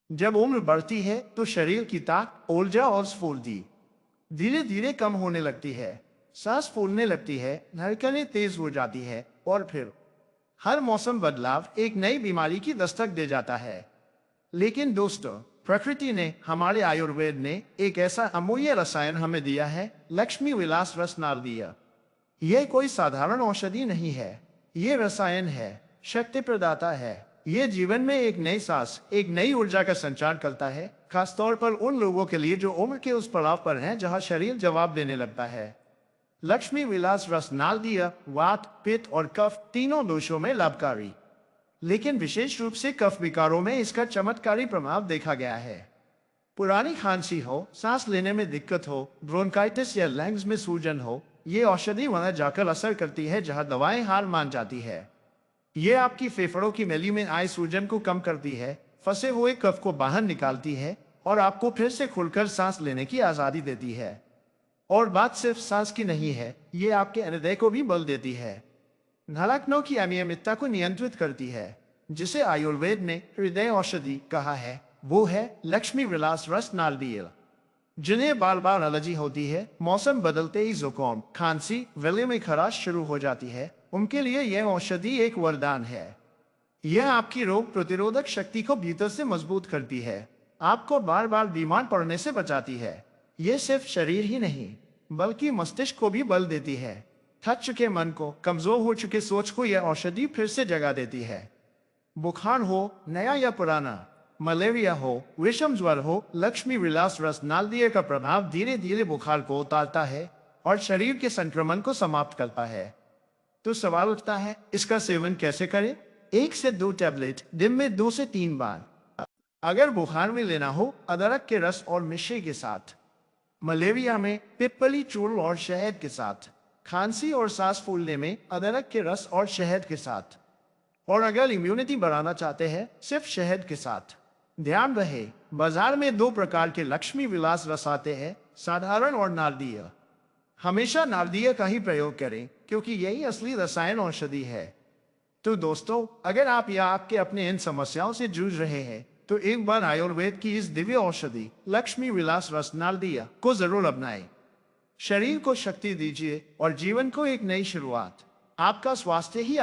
जब उम्र बढ़ती है तो शरीर की ताकत, ऊर्जा और स्फूर्ति धीरे धीरे कम होने लगती है। सांस फूलने लगती है, धड़कनें तेज हो जाती है और फिर हर मौसम बदलाव एक नई बीमारी की दस्तक दे जाता है। लेकिन दोस्तों, प्रकृति ने, हमारे आयुर्वेद ने एक ऐसा अमूल्य रसायन हमें दिया है, लक्ष्मी विलास रस नारदीय। यह कोई साधारण औषधि नहीं है। ये रसायन है, शक्ति प्रदाता है। ये जीवन में एक नई सांस, एक नई ऊर्जा का संचार करता है, खासतौर पर उन लोगों के लिए जो उम्र के उस पड़ाव पर हैं जहां शरीर जवाब देने लगता है। लक्ष्मी विलास रस नारदीय वात, पित्त और कफ तीनों दोषों में लाभकारी, लेकिन विशेष रूप से कफ विकारों में इसका चमत्कारी प्रभाव देखा गया है। पुरानी खांसी हो, सांस लेने में दिक्कत हो, ब्रोंकाइटिस या लंग्स में सूजन हो, ये औषधि वहां जाकर असर करती है जहां दवाएं हार मान जाती है। ये आपकी फेफड़ों की नली में आए सूजन को कम करती है, फंसे हुए कफ को बाहर निकालती है और आपको फिर से खुलकर सांस लेने की आजादी देती है। और बात सिर्फ सांस की नहीं है, ये आपके हृदय को भी बल देती है, धड़कनों की अनियमितता को नियंत्रित करती है। जिसे आयुर्वेद ने हृदय औषधि कहा है, वो है लक्ष्मी विलास रस नारदीय। जिन्हें बार बार एलर्जी होती है, मौसम बदलते ही जुकाम, खांसी, गले में खराश शुरू हो जाती है, उनके लिए यह औषधि एक वरदान है। यह आपकी रोग प्रतिरोधक शक्ति को भीतर से मजबूत करती है, आपको बार बार बीमार पड़ने से बचाती है। यह सिर्फ शरीर ही नहीं, बल्कि मस्तिष्क को भी बल देती है। थक चुके मन को, कमजोर हो चुके सोच को यह औषधि फिर से जगा देती है। बुखार हो, नया या पुराना, मलेरिया हो, विषम ज्वर हो, लक्ष्मी विलास रस नारदीय का प्रभाव धीरे धीरे बुखार को उतारता है और शरीर के संक्रमण को समाप्त करता है। तो सवाल उठता है, इसका सेवन कैसे करें? 1 से 2 टैबलेट दिन में 2 से 3 बार। अगर बुखार में लेना हो, अदरक के रस और मिश्री के साथ। मलेरिया में पिप्पली चूर्ण और शहद के साथ। खांसी और सांस फूलने में अदरक के रस और शहद के साथ। और अगर इम्यूनिटी बढ़ाना चाहते हैं, सिर्फ शहद के साथ। ध्यान रहे, बाजार में 2 प्रकार के लक्ष्मी विलास रस आते हैं, साधारण और नारदीय। हमेशा नारदीय का ही प्रयोग करें, क्योंकि यही असली रसायन औषधि है। तो दोस्तों, अगर आप या आपके अपने इन समस्याओं से जूझ रहे हैं, तो एक बार आयुर्वेद की इस दिव्य औषधि लक्ष्मी विलास रस नारदीय को जरूर अपनाएं। शरीर को शक्ति दीजिए और जीवन को एक नई शुरुआत। आपका स्वास्थ्य ही